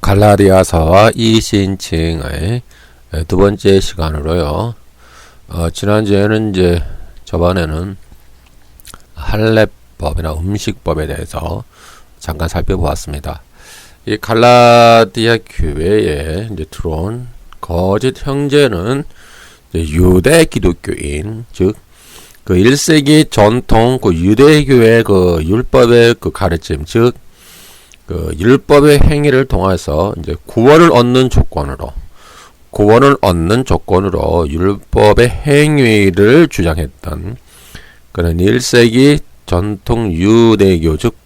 갈라디아서와 이신칭의 두 번째 시간으로요. 지난주에는 저번에는 할례법이나 음식법에 대해서 잠깐 살펴보았습니다. 이 갈라디아 교회에 들어온 거짓 형제는 유대 기독교인, 즉 그 1세기 전통 그 유대교의 그 율법의 그 가르침, 즉 그 율법의 행위를 통해서 구원을 얻는 조건으로 율법의 행위를 주장했던 그런 1세기 전통 유대교, 즉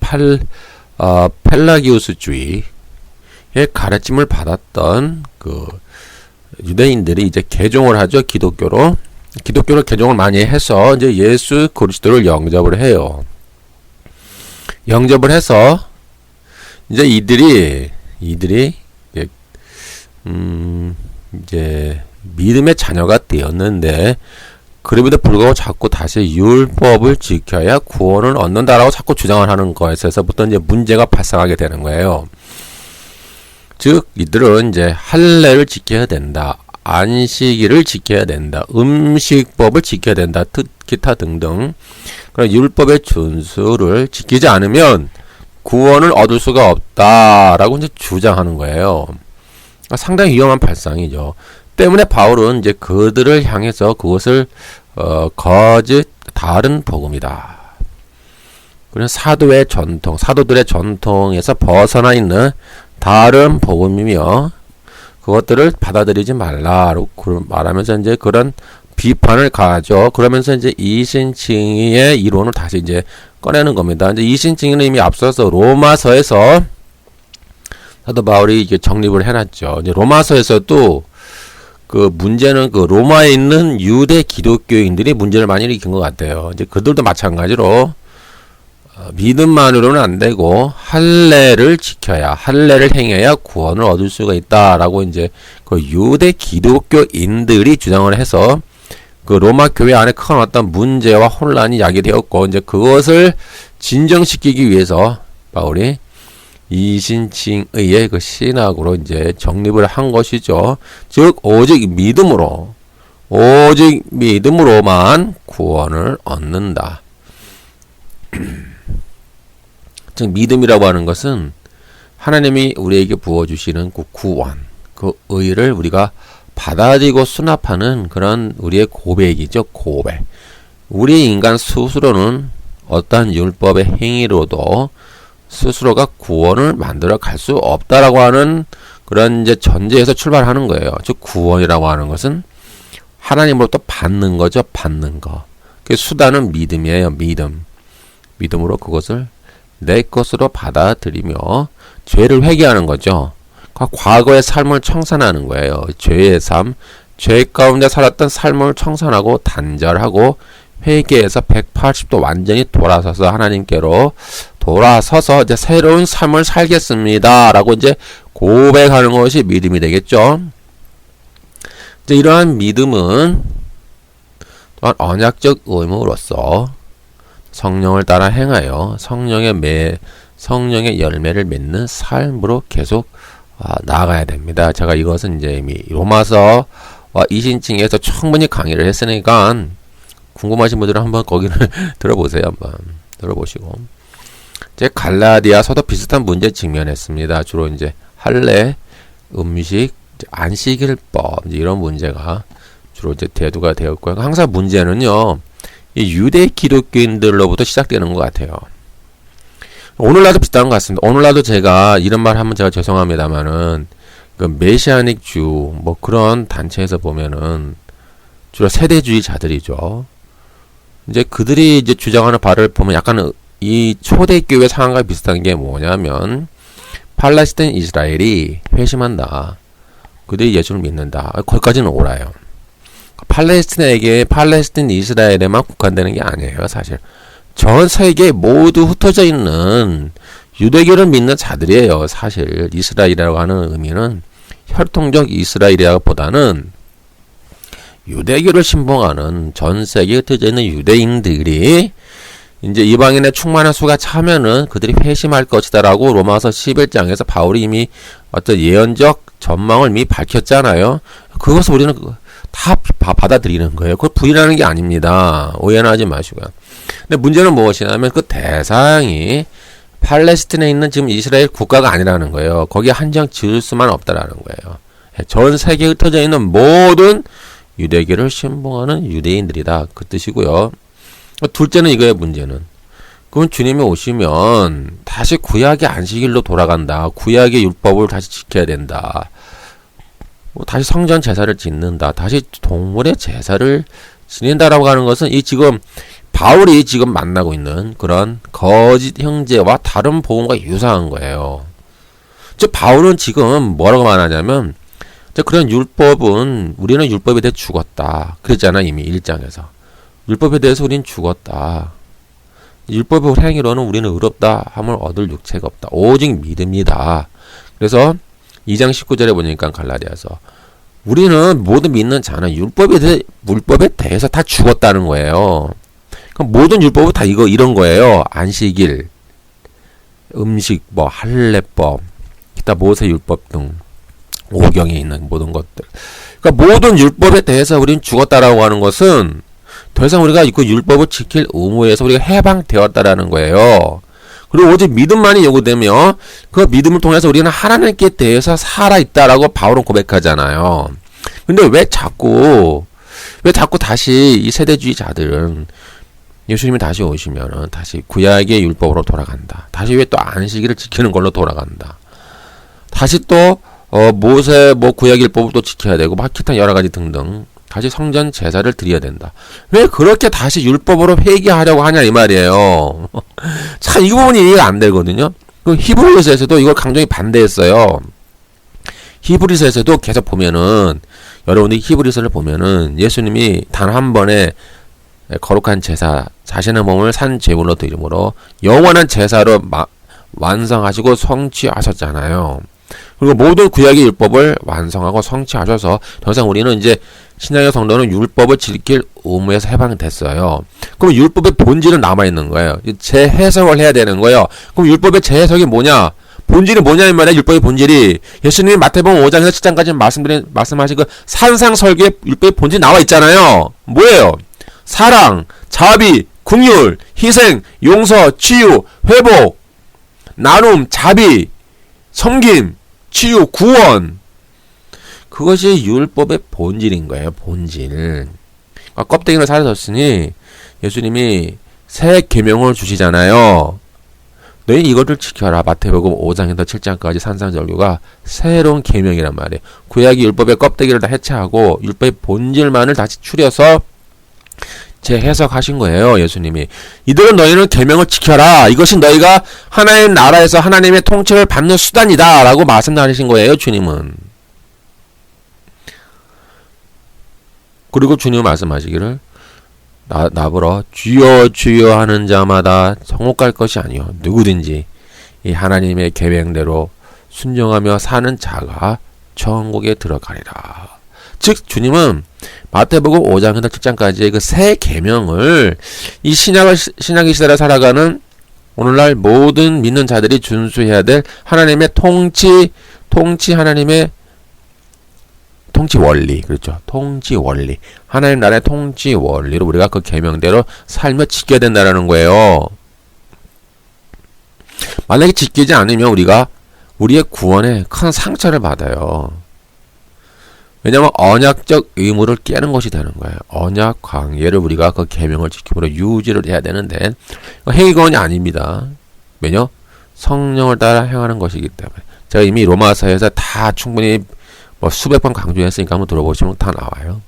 펠라기우스주의의 가르침을 받았던 그 유대인들이 이제 개종을 하죠. 기독교를 개종을 많이 해서 이제 예수 그리스도를 영접을 해요. 영접을 해서 이제 이들이 이제 믿음의 자녀가 되었는데, 그럼에도 불구하고 자꾸 다시 율법을 지켜야 구원을 얻는다라고 자꾸 주장을 하는 것에서부터 이제 문제가 발생하게 되는 거예요. 즉 이들은 이제 할례를 지켜야 된다, 안식일을 지켜야 된다, 음식법을 지켜야 된다, 기타 등등 그런 율법의 준수를 지키지 않으면 구원을 얻을 수가 없다라고 이제 주장하는 거예요. 상당히 위험한 발상이죠. 때문에 바울은 이제 그들을 향해서 그것을 거짓 다른 복음이다, 그래서 사도들의 전통에서 벗어나 있는 다른 복음이며 그것들을 받아들이지 말라라고 말하면서 이제 그런 비판을 가하죠. 그러면서 이제 이신칭의의 이론을 다시 이제 꺼내는 겁니다. 이제 이신칭의는 이미 앞서서 로마서에서 사도 바울이 이게 정립을 해놨죠. 이제 로마서에서도 그 문제는 그 로마에 있는 유대 기독교인들이 문제를 많이 일으킨 것 같아요. 이제 그들도 마찬가지로 믿음만으로는 안 되고 할례를 행해야 구원을 얻을 수가 있다라고 이제 그 유대 기독교인들이 주장을 해서 그 로마 교회 안에 큰 어떤 문제와 혼란이 야기되었고, 이제 그것을 진정시키기 위해서 바울이 이신칭의의 그 신학으로 이제 정립을 한 것이죠. 즉 오직 믿음으로만 구원을 얻는다. 즉 믿음이라고 하는 것은 하나님이 우리에게 부어주시는 그 구원, 그 의를 우리가 받아들이고 수납하는 그런 우리의 고백이죠. 고백. 우리 인간 스스로는 어떠한 율법의 행위로도 스스로가 구원을 만들어 갈 수 없다라고 하는 그런 이제 전제에서 출발하는 거예요. 즉 구원이라고 하는 것은 하나님으로부터 받는 거죠. 받는 거. 그 수단은 믿음이에요. 믿음으로 그것을 내 것으로 받아들이며 죄를 회개하는 거죠. 과거의 삶을 청산하는 거예요. 죄의 삶, 죄 가운데 살았던 삶을 청산하고 단절하고 회개해서 180도 완전히 돌아서서 하나님께로 돌아서서 이제 새로운 삶을 살겠습니다 라고 이제 고백하는 것이 믿음이 되겠죠. 이제 이러한 믿음은 또한 언약적 의무로서 성령을 따라 행하여 성령의 열매를 맺는 삶으로 계속 나아가야 됩니다. 제가 이것은 이제 이미 로마서와 이신칭에서 충분히 강의를 했으니까 궁금하신 분들은 한번 거기를 들어보세요. 한번 들어보시고. 이제 갈라디아서도 비슷한 문제 직면했습니다. 주로 이제 할례, 음식, 안식일법 이런 문제가 주로 이제 대두가 되었고요. 항상 문제는요, 이 유대 기독교인들로부터 시작되는 것 같아요. 오늘날도 비슷한 것 같습니다. 오늘날도 제가 이런 말 하면 제가 죄송합니다만은 그 메시아닉 주 뭐 그런 단체에서 보면은 주로 세대주의자들이죠. 이제 그들이 이제 주장하는 바를 보면 약간 이 초대교회 상황과 비슷한 게 뭐냐면 팔레스타인 이스라엘이 회심한다, 그들이 예수를 믿는다, 거기까지는 옳아요. 팔레스타인 이스라엘에만 국한되는 게 아니에요. 사실 전 세계에 모두 흩어져 있는 유대교를 믿는 자들이에요. 사실 이스라엘이라고 하는 의미는 혈통적 이스라엘이라기보다는 유대교를 신봉하는 전 세계에 흩어져 있는 유대인들이 이제 이방인의 충만한 수가 차면은 그들이 회심할 것이다라고 로마서 11장에서 바울이 이미 어떤 예언적 전망을 이미 밝혔잖아요. 그것을 우리는 다 받아들이는 거예요. 그걸 부인하는 게 아닙니다. 오해는 하지 마시고요. 근데 문제는 무엇이냐면 그 대상이 팔레스틴에 있는 지금 이스라엘 국가가 아니라는 거예요. 거기에 한정 지을 수만 없다라는 거예요. 전 세계에 흩어져 있는 모든 유대교를 신봉하는 유대인들이다. 그 뜻이고요. 둘째는 이거예요, 문제는. 그럼 주님이 오시면 다시 구약의 안식일로 돌아간다. 구약의 율법을 다시 지켜야 된다. 다시 성전 제사를 짓는다. 다시 동물의 제사를 지낸다라고 하는 것은 이 지금 바울이 지금 만나고 있는 그런 거짓 형제와 다른 복음과 유사한 거예요. 즉 바울은 지금 뭐라고 말하냐면 그런 율법은 우리는 율법에 대해 죽었다. 그랬잖아 이미 1장에서. 율법에 대해서 우리는 죽었다. 율법의 행위로는 우리는 의롭다 함을 얻을 육체가 없다. 오직 믿음이다. 그래서 2장 19절에 보니까 갈라디아서 우리는 모든 믿는 자는 율법에 대해서 다 죽었다는 거예요. 그럼 모든 율법은 다 이런 거예요. 안식일, 음식, 할례법, 기타 모세 율법 등 오경에 있는 모든 것들. 그러니까 모든 율법에 대해서 우리는 죽었다라고 하는 것은 더 이상 우리가 그 율법을 지킬 의무에서 우리가 해방되었다라는 거예요. 그리고 오직 믿음만이 요구되며 그 믿음을 통해서 우리는 하나님께 대해서 살아있다라고 바울은 고백하잖아요. 근데 왜 자꾸 다시 이 세대주의자들은 예수님이 다시 오시면은 다시 구약의 율법으로 돌아간다. 다시 왜 또 안식일을 지키는 걸로 돌아간다. 다시 또 모세 구약 율법을 또 지켜야 되고 기타 여러 가지 등등 다시 성전 제사를 드려야 된다. 왜 그렇게 다시 율법으로 회개하려고 하냐 이 말이에요. 참 이 부분이 이해가 안 되거든요. 그 히브리서에서도 이걸 강조히 반대했어요. 히브리서에서도 계속 보면은 여러분들이 히브리서를 보면은 예수님이 단 한 번에 거룩한 제사 자신의 몸을 산 제물로 드림으로 영원한 제사로 완성하시고 성취하셨잖아요. 그리고 모든 구약의 율법을 완성하고 성취하셔서 더 이상 우리는 이제 신약의 성도는 율법을 지킬 의무에서 해방됐어요. 그럼 율법의 본질은 남아있는 거예요. 재해석을 해야 되는 거예요. 그럼 율법의 재해석이 뭐냐? 본질이 뭐냐 이 말이야. 율법의 본질이 예수님이 마태복음 5장에서 7장까지 말씀하신 그 산상설교의 율법의 본질이 나와 있잖아요. 뭐예요? 사랑, 자비, 긍휼, 희생, 용서, 치유, 회복, 나눔, 자비, 섬김, 치유, 구원. 그것이 율법의 본질인 거예요. 본질. 껍데기를 사라졌으니 예수님이 새 계명을 주시잖아요. 너희 이것을 지켜라. 마태복음 5장에서 7장까지 산상설교가 새로운 계명이란 말이에요. 구약의 율법의 껍데기를 다 해체하고 율법의 본질만을 다시 추려서 재해석하신 거예요. 예수님이. 이들은 너희는 계명을 지켜라. 이것이 너희가 하나님 나라에서 하나님의 통치를 받는 수단이다. 라고 말씀하신 거예요. 주님은. 그리고 주님은 말씀하시기를 나보러 주여 주여 하는 자마다 천국 갈 것이 아니요 누구든지 이 하나님의 계명대로 순종하며 사는 자가 천국에 들어가리라. 즉 주님은 마태복음 5장에서 7장까지의 그 새 계명을 이 신약의 시대를 살아가는 오늘날 모든 믿는 자들이 준수해야 될 하나님의 통치 하나님의 통치 원리, 그렇죠. 통치 원리. 하나님 나라의 통치 원리로 우리가 그 계명대로 살며 지켜야 된다는 거예요. 만약에 지키지 않으면 우리가 우리의 구원에 큰 상처를 받아요. 왜냐하면 언약적 의무를 깨는 것이 되는 거예요. 언약 관계를 우리가 그 계명을 지킴으로 유지를 해야 되는데 행위건이 아닙니다. 왜냐? 성령을 따라 행하는 것이기 때문에. 제가 이미 로마서에서 다 충분히 수백 번 강조했으니까 한번 들어보시면 다 나와요.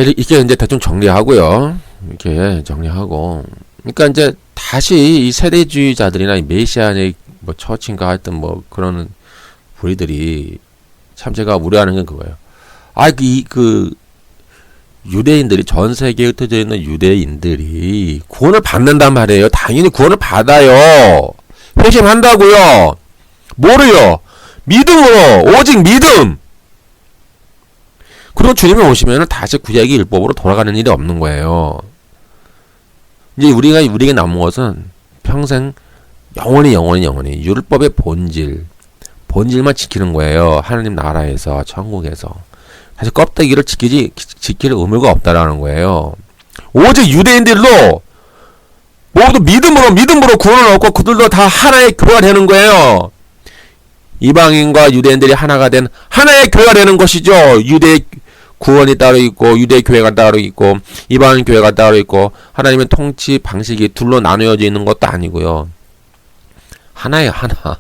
이렇게 이제 대충 정리하고요. 이렇게 정리하고. 그러니까 이제 다시 이 세대주의자들이나 이 메시아의 처친가 하여튼 그런 부리들이 참 제가 우려하는 건 그거예요. 유대인들이 전 세계에 흩어져 있는 유대인들이 구원을 받는단 말이에요. 당연히 구원을 받아요. 회심한다고요. 뭐를요? 믿음으로, 오직 믿음. 그리고 주님이 오시면 다시 구약의 율법으로 돌아가는 일이 없는 거예요. 이제 우리에게 남은 것은 평생 영원히 율법의 본질만 지키는 거예요. 하나님 나라에서, 천국에서. 사실 껍데기를 지킬 의무가 없다라는 거예요. 오직 유대인들도 모두 믿음으로 구원을 얻고 그들도 다 하나의 교회가 되는 거예요. 이방인과 유대인들이 하나가 된 하나의 교회가 되는 것이죠. 유대 구원이 따로 있고 유대 교회가 따로 있고 이방인 교회가 따로 있고 하나님의 통치 방식이 둘로 나누어져 있는 것도 아니고요. 하나예요, 하나.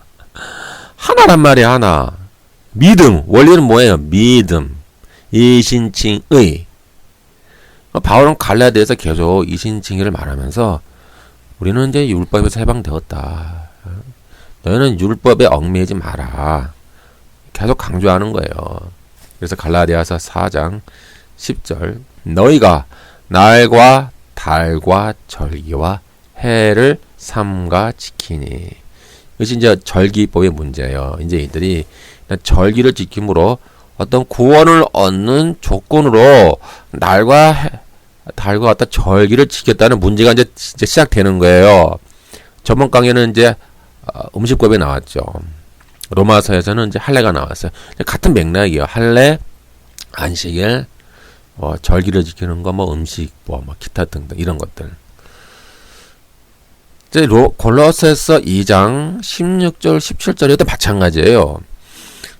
하나란 말이야, 하나. 믿음. 원리는 뭐예요? 믿음. 이신칭의. 바울은 갈라디아에서 계속 이신칭의를 말하면서 우리는 이제 율법에서 해방되었다. 너희는 율법에 얽매이지 마라. 계속 강조하는 거예요. 그래서 갈라디아서 4장 10절 너희가 날과 달과 절기와 해를 삼가 지키니. 이것이 이제 절기법의 문제예요. 이제 이들이 절기를 지킴으로 어떤 구원을 얻는 조건으로 달과 어떤 절기를 지켰다는 문제가 이제 시작되는 거예요. 저번 강의는 이제 음식법에 나왔죠. 로마서에서는 이제 할례가 나왔어요. 같은 맥락이에요. 할례, 안식일, 절기를 지키는 거, 음식법, 기타 등등 이런 것들. 이제 골로새서 2장 16절, 17절에도 마찬가지예요.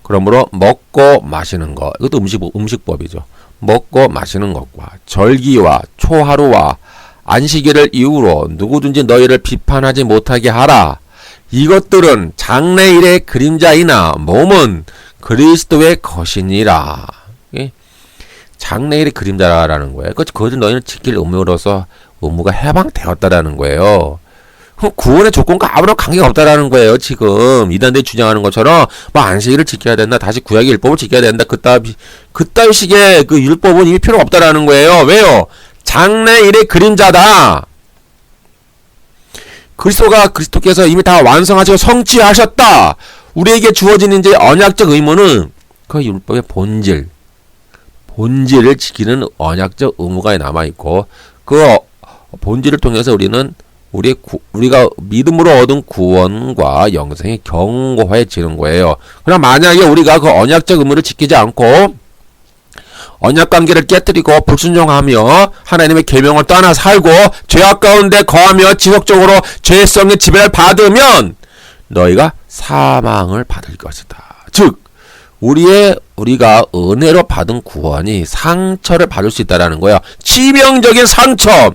그러므로 먹고 마시는 것, 이것도 음식법이죠. 먹고 마시는 것과 절기와 초하루와 안식일을 이유로 누구든지 너희를 비판하지 못하게 하라. 이것들은 장래일의 그림자이나 몸은 그리스도의 것이니라. 장래일의 그림자라는 거예요. 그것을 너희는 지킬 의무가 해방되었다라는 거예요. 구원의 조건과 아무런 관계가 없다라는 거예요. 지금 이단들이 주장하는 것처럼 안식일을 지켜야 된다, 다시 구약의 율법을 지켜야 된다, 그따위 식의 그 율법은 이미 필요 없다라는 거예요. 왜요? 장래일의 그림자다. 그리스도께서 이미 다 완성하시고 성취하셨다. 우리에게 주어진 이제 언약적 의무는 그 율법의 본질을 지키는 언약적 의무가 남아있고, 그 본질을 통해서 우리는 우리가 믿음으로 얻은 구원과 영생이 견고해지는 거예요. 그럼 만약에 우리가 그 언약적 의무를 지키지 않고 언약 관계를 깨뜨리고 불순종하며 하나님의 계명을 떠나 살고 죄악 가운데 거하며 지속적으로 죄성의 지배를 받으면 너희가 사망을 받을 것이다. 즉 우리가 은혜로 받은 구원이 상처를 받을 수 있다라는 거야. 치명적인 상처.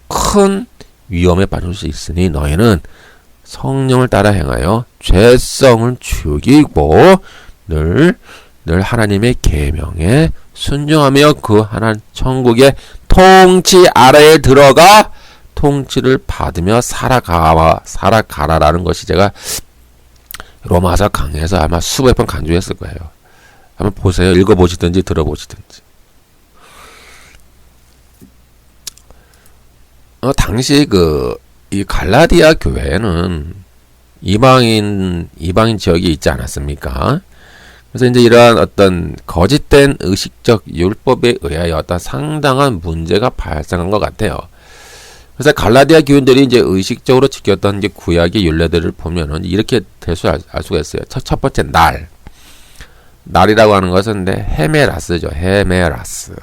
큰 위험에 빠질 수 있으니 너희는 성령을 따라 행하여 죄성을 죽이고 늘 하나님의 계명에 순종하며 그 하나님 천국의 통치 아래에 들어가 통치를 받으며 살아가라라는 것이 제가 로마서 강의에서 아마 수백 번 강조했을 거예요. 한번 보세요. 읽어보시든지 들어보시든지. 당시 이 갈라디아 교회는 이방인 지역이 있지 않았습니까? 그래서 이제 이러한 어떤 거짓된 의식적 율법에 의하여 어떤 상당한 문제가 발생한 것 같아요. 그래서 갈라디아 교인들이 이제 의식적으로 지켰던 이제 구약의 율례들을 보면은 이렇게 알 수가 있어요. 첫 번째 날이라고 하는 것은 헤메라스죠. 헤메라스.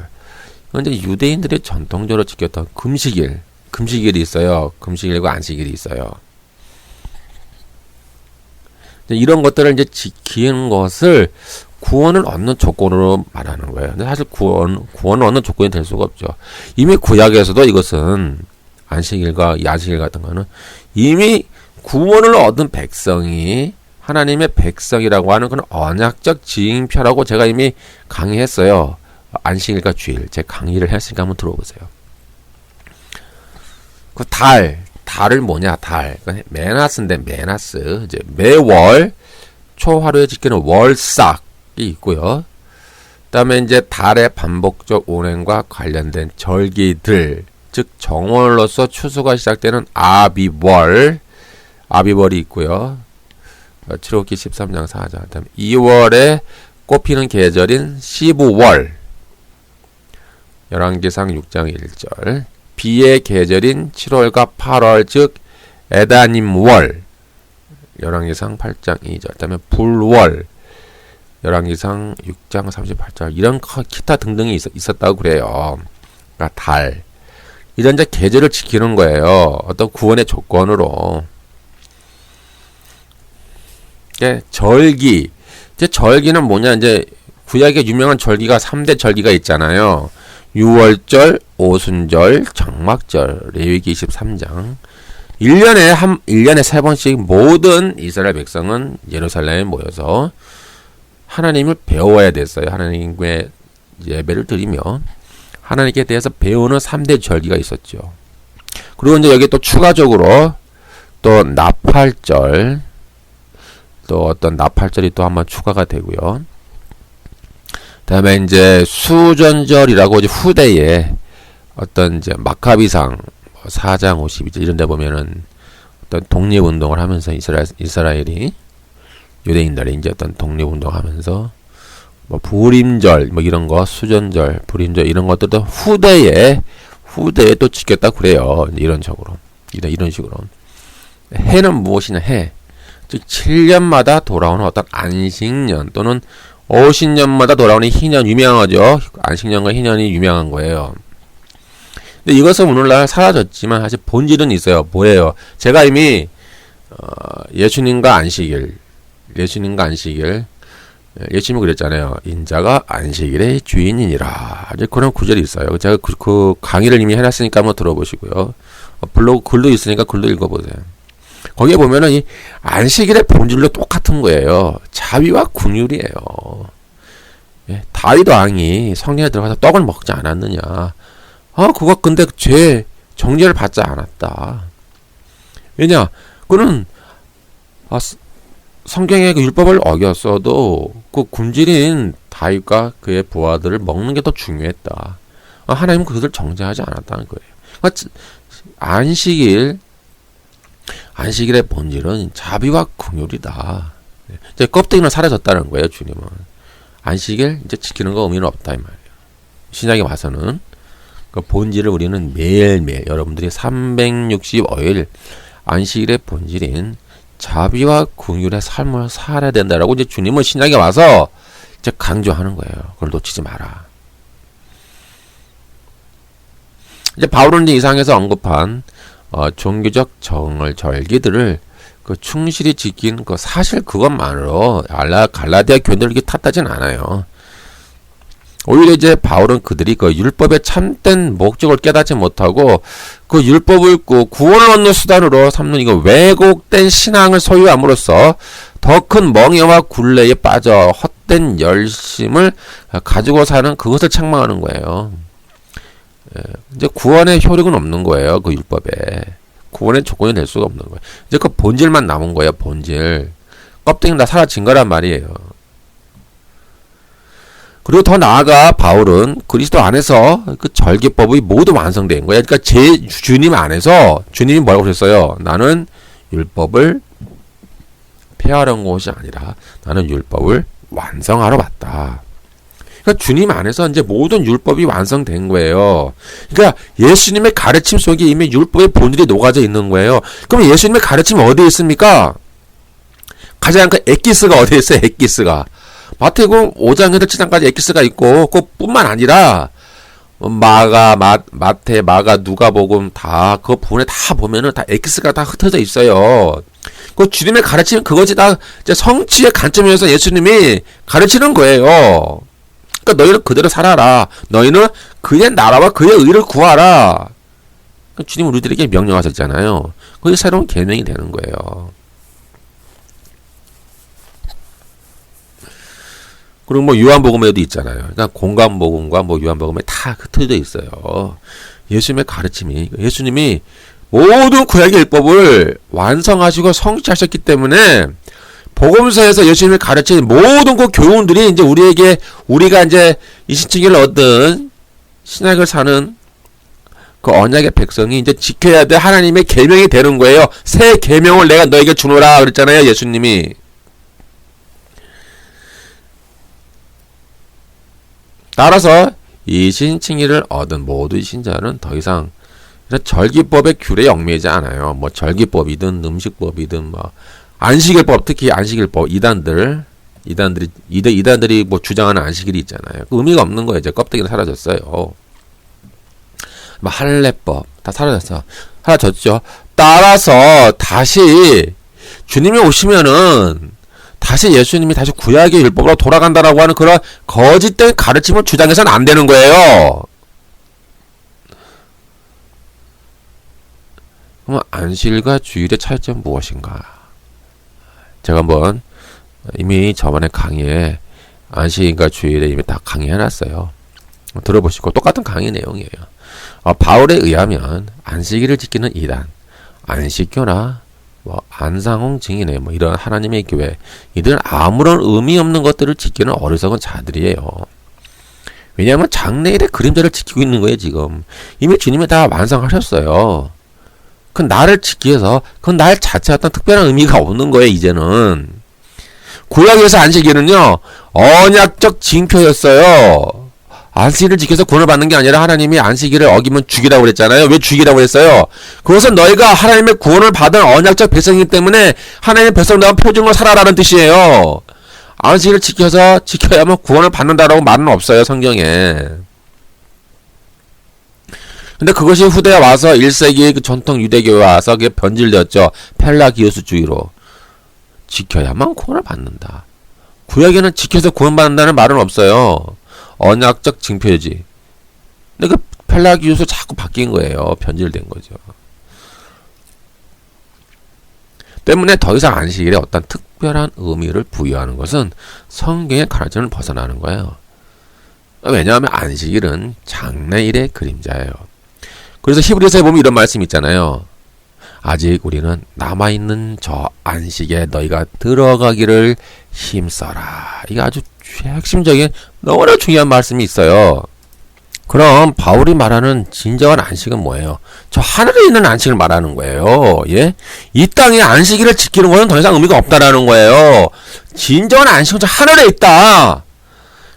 이건 이제 유대인들이 전통적으로 지켰던 금식일이 있어요. 금식일과 안식일이 있어요. 이런 것들을 이제 지키는 것을 구원을 얻는 조건으로 말하는 거예요. 근데 사실 구원을 얻는 조건이 될 수가 없죠. 이미 구약에서도 이것은 안식일과 야식일 같은 거는 이미 구원을 얻은 백성이 하나님의 백성이라고 하는 그런 언약적 징표라고 제가 이미 강의했어요. 안식일과 주일. 제 강의를 했으니까 한번 들어보세요. 그 달을 뭐냐, 메나스인데, 이제 매월, 초하루에 지키는 월삭이 있고요. 그 다음에 이제 달의 반복적 운행과 관련된 절기들, 즉, 정월로서 추수가 시작되는 아비월이 있고요. 출애굽기 13장 4절. 그 다음에 2월에 꽃피는 계절인 시부월. 열왕기상 6장 1절. 비의 계절인 7월과 8월 즉 에다님월. 열왕기상 8장 2절. 그다음에 불월. 열왕기상 6장 38절. 이런 기타 등등이 있었다고 그래요. 그러니까 달. 이런 이제 계절을 지키는 거예요. 어떤 구원의 조건으로. 절기. 이제 절기는 뭐냐, 이제 구약의 유명한 절기가 3대 절기가 있잖아요. 유월절, 오순절, 정막절, 레위기 23장. 1년에 3번씩 모든 이스라엘 백성은 예루살렘에 모여서 하나님을 배워야 됐어요. 하나님의 예배를 드리며 하나님께 대해서 배우는 3대 절기가 있었죠. 그리고 이제 여기 또 추가적으로 또 나팔절, 또 어떤 나팔절이 또 한번 추가가 되고요. 다음에 이제 수전절이라고 이제 후대에 어떤 이제 마카비상 4장 52절 이런 데 보면은 어떤 독립운동을 하면서 이스라엘이 유대인들이 이제 어떤 독립운동을 하면서 뭐 부림절 뭐 이런 거 수전절 부림절 이런 것들도 후대에 또 지켰다 그래요. 이런 식으로 해는 무엇이냐 해 즉 7년마다 돌아오는 어떤 안식년 또는 50년마다 돌아오는 희년 유명하죠. 안식년과 희년이 유명한 거예요. 근데 이것은 오늘날 사라졌지만 사실 본질은 있어요. 뭐예요? 제가 이미 예수님과 안식일 예수님이 그랬잖아요. 인자가 안식일의 주인이니라. 이제 그런 구절이 있어요. 제가 그 강의를 이미 해놨으니까 한번 들어보시고요. 블로그 글도 있으니까 글도 읽어보세요. 거기에 보면은 이 안식일의 본질로 똑같은 거예요. 자비와 긍휼이에요. 예, 다윗 왕이 성전에 들어가서 떡을 먹지 않았느냐? 그거 근데 죄 정죄를 받지 않았다. 왜냐? 그는 성경의 그 율법을 어겼어도 그 굶주린 다윗과 그의 부하들을 먹는 게 더 중요했다. 하나님은 그것을 정죄하지 않았다는 거예요. 그러니까 안식일의 본질은 자비와 긍휼이다. 이제 껍데기는 사라졌다는 거예요. 주님은 안식일 이제 지키는 거 의미는 없다 이 말이에요. 신약에 와서는 그 본질을 우리는 매일매일 여러분들이 365일 안식일의 본질인 자비와 긍휼의 삶을 살아야 된다라고 이제 주님은 신약에 와서 이제 강조하는 거예요. 그걸 놓치지 마라. 이제 바울은 이제 이상에서 언급한 종교적 절기들을 그 충실히 지킨 그 사실 그것만으로 갈라디아 교인들을 이렇게 탓하진 않아요. 오히려 이제 바울은 그들이 그 율법의 참된 목적을 깨닫지 못하고 그 율법을 구원을 얻는 수단으로 삼는 이거 왜곡된 신앙을 소유함으로써 더 큰 멍해와 굴레에 빠져 헛된 열심을 가지고 사는 그것을 책망하는 거예요. 이제 구원의 효력은 없는 거예요. 그 율법에. 구원의 조건이 될 수가 없는 거예요. 이제 그 본질만 남은 거예요. 본질. 껍데기는 다 사라진 거란 말이에요. 그리고 더 나아가 바울은 그리스도 안에서 그 절기법이 모두 완성된 거예요. 그러니까 제 주님 안에서 주님이 뭐라고 그랬어요? 나는 율법을 폐하려는 것이 아니라 나는 율법을 완성하러 왔다. 그러니까 주님 안에서 이제 모든 율법이 완성된 거예요. 그러니까 예수님의 가르침 속에 이미 율법의 본질이 녹아져 있는 거예요. 그럼 예수님의 가르침이 어디에 있습니까? 가장 그 엑기스가 어디에 있어요? 엑기스가. 마태복음 5장에서 7장까지 엑기스가 있고 그뿐만 아니라 마태, 마가, 누가복음 다 그 부분에 다 보면은 다 엑기스가 다 흩어져 있어요. 그 주님의 가르침은 그것이 다 이제 성취의 관점에서 예수님이 가르치는 거예요. 그러니까 너희는 그대로 살아라. 너희는 그의 나라와 그의 의를 구하라. 주님은 우리들에게 명령하셨잖아요. 그게 새로운 계명이 되는 거예요. 그리고 뭐 요한복음에도 있잖아요. 그러니까 공관복음과 뭐 요한복음에 다 흩어져 있어요. 예수님의 가르침이 예수님이 모든 구약의 율법을 완성하시고 성취하셨기 때문에 복음서에서 예수님이 가르친 모든 그 교훈들이 이제 우리가 이제 이신칭의를 얻은 신약을 사는 그 언약의 백성이 이제 지켜야 될 하나님의 계명이 되는 거예요. 새 계명을 내가 너에게 주노라 그랬잖아요. 예수님이. 따라서 이신칭의를 얻은 모든 신자는 더 이상 절기법의 규례에 얽매이지 않아요. 뭐 절기법이든 음식법이든 뭐 안식일법, 특히 안식일법 이단들이 뭐 주장하는 안식일이 있잖아요. 그 의미가 없는 거예요. 이제 껍데기는 사라졌어요. 뭐 할례법 다 사라졌죠. 따라서 다시 주님이 오시면은 다시 예수님이 다시 구약의 율법으로 돌아간다라고 하는 그런 거짓된 가르침을 주장해서는 안 되는 거예요. 그럼 안식일과 주일의 차이점은 무엇인가? 제가 한번 이미 저번에 강의에 안식일과 주일에 이미 다 강의해놨어요. 들어보시고 똑같은 강의 내용이에요. 바울에 의하면 안식일을 지키는 이단, 안식교나 뭐 안상홍 증인회 뭐 이런 하나님의 교회 이들은 아무런 의미 없는 것들을 지키는 어리석은 자들이에요. 왜냐하면 장래일의 그림자를 지키고 있는 거예요. 지금 이미 주님이 다 완성하셨어요. 그 날을 지키기 위해서 그 날 자체에 어떤 특별한 의미가 없는 거예요. 이제는 구약에서 안식일은요 언약적 징표였어요. 안식일을 지켜서 구원을 받는 게 아니라 하나님이 안식일을 어기면 죽이라고 그랬잖아요. 왜 죽이라고 그랬어요? 그것은 너희가 하나님의 구원을 받은 언약적 백성이기 때문에 하나님의 백성다운 표준으로 살아라는 뜻이에요. 안식일을 지켜야만 구원을 받는다라고 말은 없어요. 성경에. 근데 그것이 후대에 와서 1세기의 그 전통 유대교에 와서 그게 변질되었죠. 펠라기우스주의로. 지켜야만 구원을 받는다. 구약에는 지켜서 구원받는다는 말은 없어요. 언약적 징표지. 근데 그 펠라기우스 자꾸 바뀐 거예요. 변질된 거죠. 때문에 더 이상 안식일에 어떤 특별한 의미를 부여하는 것은 성경의 가르침을 벗어나는 거예요. 왜냐하면 안식일은 장래일의 그림자예요. 그래서 히브리서에 보면 이런 말씀이 있잖아요. 아직 우리는 남아있는 저 안식에 너희가 들어가기를 힘써라. 이게 아주 핵심적인 너무나 중요한 말씀이 있어요. 그럼 바울이 말하는 진정한 안식은 뭐예요? 저 하늘에 있는 안식을 말하는 거예요. 예? 이 땅의 안식일을 지키는 것은 더 이상 의미가 없다라는 거예요. 진정한 안식은 저 하늘에 있다.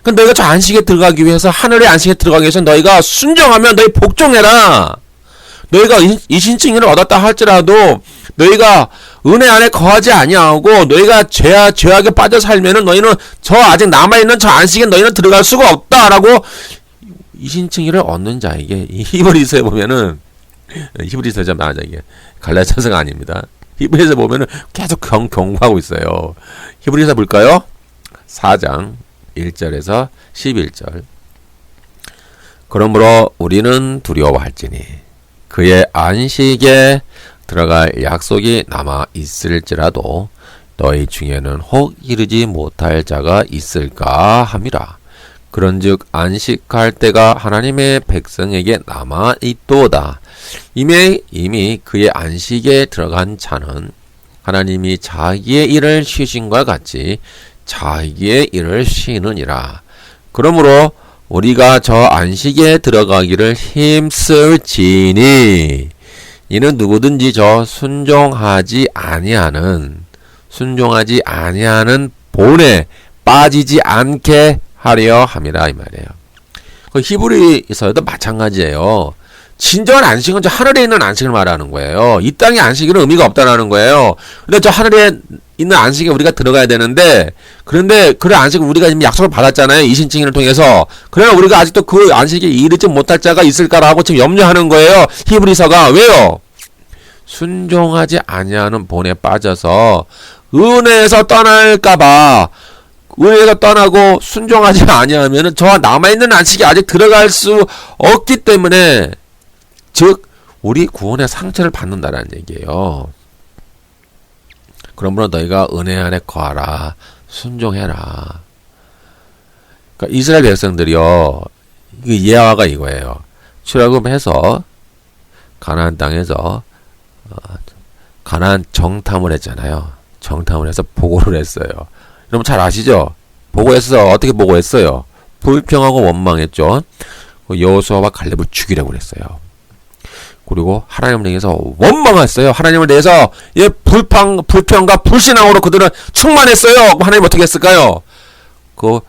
그럼 너희가 저 안식에 들어가기 위해서 하늘의 안식에 들어가기 위해서 너희가 순종하면 너희 복종해라. 너희가 이신칭의를 얻었다 할지라도 너희가 은혜 안에 거하지 아니하고 너희가 죄악에 빠져 살면은 너희는 저 아직 남아있는 저 안식에 너희는 들어갈 수가 없다라고 이신칭의를 얻는 자에게 이 히브리서에 보면은 히브리서자 맞아 이게 갈라디아서가 아닙니다. 히브리서 보면은 계속 경고하고 있어요. 히브리서 볼까요? 4장 1절에서 11절. 그러므로 우리는 두려워할지니 그의 안식에 들어갈 약속이 남아 있을지라도 너희 중에는 혹 이르지 못할 자가 있을까 함이라. 그런즉 안식할 때가 하나님의 백성에게 남아 있도다. 이미 그의 안식에 들어간 자는 하나님이 자기의 일을 쉬신과 같이 자기의 일을 쉬느니라. 그러므로 우리가 저 안식에 들어가기를 힘쓸지니 이는 누구든지 저 순종하지 아니하는 본에 빠지지 않게 하려 함이라 이 말이에요. 그 히브리서에도 마찬가지예요. 진정한 안식은 저 하늘에 있는 안식을 말하는 거예요. 이 땅의 안식은 의미가 없다라는 거예요. 근데 저 하늘에 있는 안식에 우리가 들어가야 되는데, 그런데 그 안식을 우리가 지금 약속을 받았잖아요. 이신칭의를 통해서. 그러나 우리가 아직도 그 안식에 이르지 못할 자가 있을까라고 지금 염려하는 거예요. 히브리서가. 왜요? 순종하지 아니하는 본에 빠져서 은혜에서 떠날까봐, 은혜에서 떠나고 순종하지 아니하면은 저 남아있는 안식에 아직 들어갈 수 없기 때문에, 즉 우리 구원의 상처를 받는다라는 얘기예요. 그러므로 너희가 은혜 안에 거하라, 순종해라. 그러니까 이스라엘 백성들이요, 예화가 이거예요. 출애굽해서 가나안 땅에서 가나안 정탐을 했잖아요. 정탐을 해서 보고를 했어요. 여러분 잘 아시죠? 보고해서 어떻게 보고했어요? 불평하고 원망했죠. 여호수아와 갈렙을 죽이라고 그랬어요. 그리고 하나님을 향해서 원망했어요. 하나님을 대해서 불평과 불신앙으로 그들은 충만했어요. 하나님 어떻게 했을까요? 그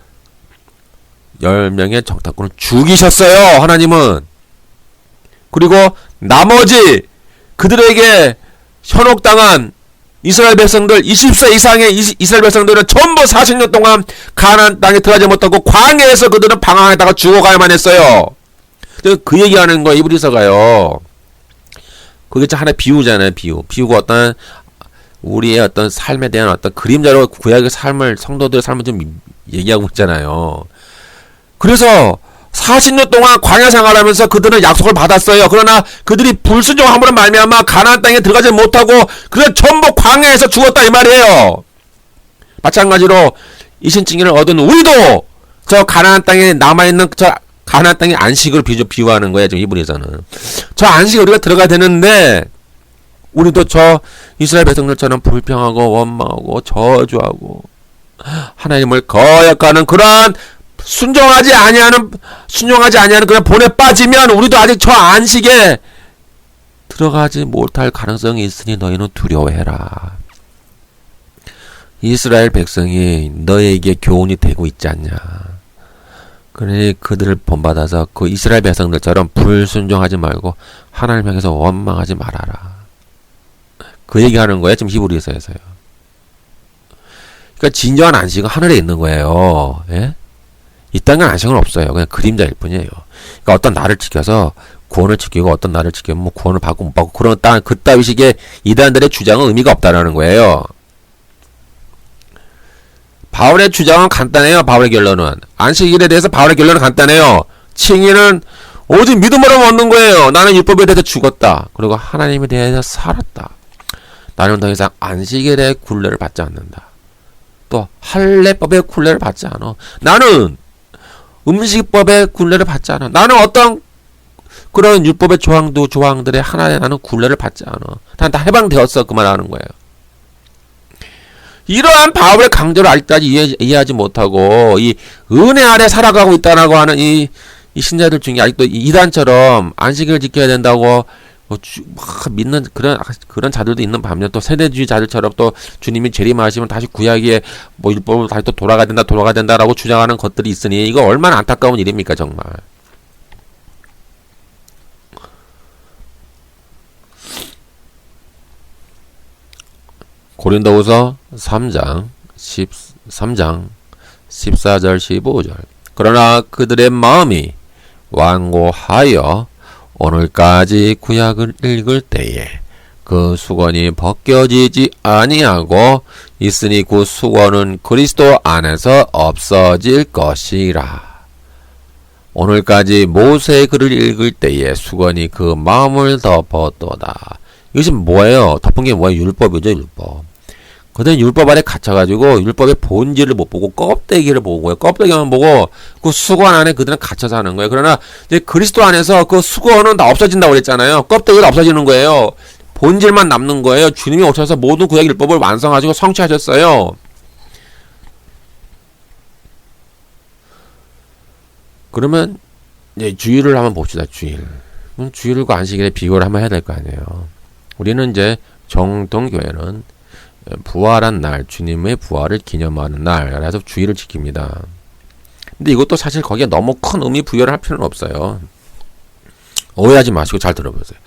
10명의 정탐꾼을 죽이셨어요. 하나님은. 그리고 나머지 그들에게 현혹당한 이스라엘 백성들 20세 이상의 이스라엘 백성들은 전부 40년 동안 가나안 땅에 들어가지 못하고 광야에서 그들은 방황하다가 죽어가야만 했어요. 그 얘기하는 거 이브리서가요. 그게 참 하나의 비유잖아요. 비유가 어떤 우리의 어떤 삶에 대한 어떤 그림자로 구약의 삶을 성도들의 삶을 좀 얘기하고 있잖아요. 그래서 40년 동안 광야 생활하면서 그들은 약속을 받았어요. 그러나 그들이 불순종함으로 말미암아 가나안 땅에 들어가지 못하고 그들 전부 광야에서 죽었다 이 말이에요. 마찬가지로 이 신칭의를 얻은 우리도 저 가나안 땅에 남아있는 저 가나안 땅의 안식을 비유하는 거예요. 지금 이분에서는 저 안식에 우리가 들어가야 되는데 우리도 저 이스라엘 백성들처럼 불평하고 원망하고 저주하고 하나님을 거역하는 그런 순종하지 아니하는 그런 본에 빠지면 우리도 아직 저 안식에 들어가지 못할 가능성이 있으니 너희는 두려워해라. 이스라엘 백성이 너에게 교훈이 되고 있지 않냐. 그러니 그들을 본받아서 그 이스라엘 백성들처럼 불순종하지 말고 하나님 향해서 원망하지 말아라. 그 얘기하는 거예요. 지금 히브리서에서요. 그러니까 진정한 안식은 하늘에 있는 거예요. 예? 이 땅에 안식은 없어요. 그냥 그림자일 뿐이에요. 그러니까 어떤 날을 지켜서 구원을 지키고 어떤 날을 지키면 뭐 구원을 받고 못 받고 그런 그따위식의 이단들의 주장은 의미가 없다라는 거예요. 바울의 주장은 간단해요. 바울의 결론은 안식일에 대해서 바울의 결론은 간단해요. 칭의는 오직 믿음으로 얻는 거예요. 나는 율법에 대해서 죽었다. 그리고 하나님에 대해서 살았다. 나는 더 이상 안식일의 굴레를 받지 않는다. 또 할례법의 굴레를 받지 않아. 나는 음식법의 굴레를 받지 않아. 나는 어떤 그런 율법의 조항들의 하나에 나는 굴레를 받지 않아. 난 다 해방되었어. 그 말하는 거예요. 이러한 바울의 강조를 아직까지 이해하지 못하고 이 은혜 아래 살아가고 있다라고 하는 이 신자들 중에 아직도 이단처럼 안식일을 지켜야 된다고 막 믿는 그런 자들도 있는 반면 또 세대주의 자들처럼 또 주님이 재림하시면 다시 구약의 뭐 율법으로 다시 또 돌아가야 된다라고 주장하는 것들이 있으니 이거 얼마나 안타까운 일입니까 정말. 고린도후서 3장 14절 15절 그러나 그들의 마음이 완고하여 오늘까지 구약을 읽을 때에 그 수건이 벗겨지지 아니하고 있으니 그 수건은 그리스도 안에서 없어질 것이라. 오늘까지 모세의 글을 읽을 때에 수건이 그 마음을 덮었도다. 이것이 뭐예요? 덮은 게 뭐예요? 율법이죠, 율법. 그들은 율법 안에 갇혀가지고 율법의 본질을 못 보고 껍데기를 보고요. 껍데기만 보고 그 수건 안에 그들은 갇혀서 하는 거예요. 그러나 이제 그리스도 안에서 그 수건은 다 없어진다고 그랬잖아요. 껍데기가 없어지는 거예요. 본질만 남는 거예요. 주님이 오셔서 모든 구약 율법을 완성하시고 성취하셨어요. 그러면 이제 주일을 한번 봅시다. 주일. 주일과 안식일의 비교를 한번 해야 될 거 아니에요. 우리는 이제 정통교회는 부활한 날, 주님의 부활을 기념하는 날, 그래서 주일을 지킵니다. 근데 이것도 사실 거기에 너무 큰 의미 부여를 할 필요는 없어요. 오해하지 마시고 잘 들어보세요.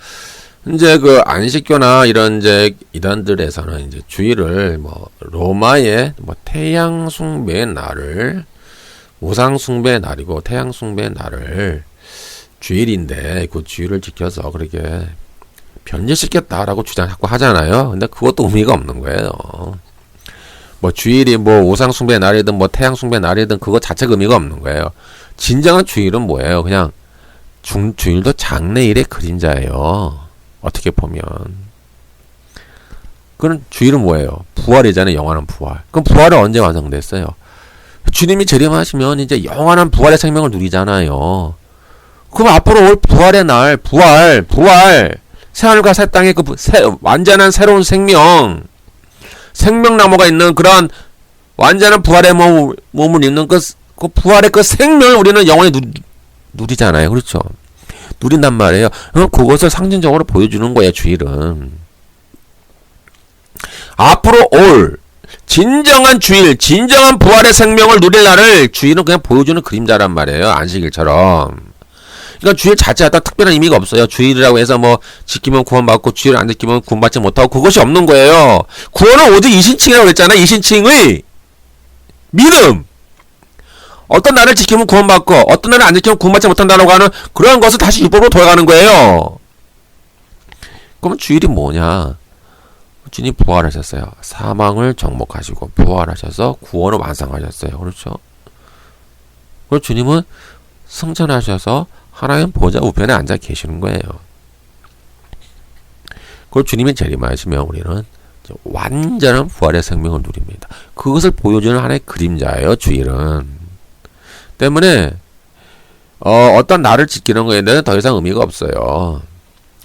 이제 그 안식교나 이런 이제 이단들에서는 이제 주일을 뭐 로마의 뭐 태양 숭배의 날을 우상 숭배의 날이고 태양 숭배의 날을 주일인데 그 주일을 지켜서 그렇게 변질시켰다라고 주장 자꾸 하잖아요. 근데 그것도 의미가 없는 거예요. 뭐 주일이 뭐 우상 숭배의 날이든 뭐 태양 숭배의 날이든 그거 자체가 의미가 없는 거예요. 진정한 주일은 뭐예요? 그냥 주일도 장래일의 그림자예요. 어떻게 보면. 그럼 주일은 뭐예요? 부활이잖아요. 영원한 부활. 그럼 부활은 언제 완성됐어요? 주님이 재림하시면 이제 영원한 부활의 생명을 누리잖아요. 그럼 앞으로 올 부활의 날, 부활. 새하늘과 새 땅의 그 완전한 새로운 생명나무가 있는 그런 완전한 부활의 몸을 입는 그 부활의 그 생명을 우리는 영원히 누리잖아요. 그렇죠? 누린단 말이에요. 그것을 상징적으로 보여주는 거예요, 주일은. 앞으로 올 진정한 주일, 진정한 부활의 생명을 누릴 날을 주일은 그냥 보여주는 그림자란 말이에요. 안식일처럼. 그러니까 주일 자체가 특별한 의미가 없어요. 주일이라고 해서 뭐 지키면 구원받고 주일 안 지키면 구원받지 못하고 그것이 없는 거예요. 구원은 오직 이신칭이라고 했잖아. 이신칭의 믿음. 어떤 날을 지키면 구원받고 어떤 날을 안 지키면 구원받지 못한다라고 하는 그러한 것을 다시 율법으로 돌아가는 거예요. 그러면 주일이 뭐냐? 주님 부활하셨어요. 사망을 정복하시고 부활하셔서 구원을 완성하셨어요. 그렇죠? 그리고 주님은 승천하셔서 하나님 보좌 우편에 앉아 계시는 거예요. 그리고 주님이 재림하시면 우리는 완전한 부활의 생명을 누립니다. 그것을 보여주는 하나의 그림자예요. 주일은. 때문에 어떤 날을 지키는 거에 대해서 더 이상 의미가 없어요.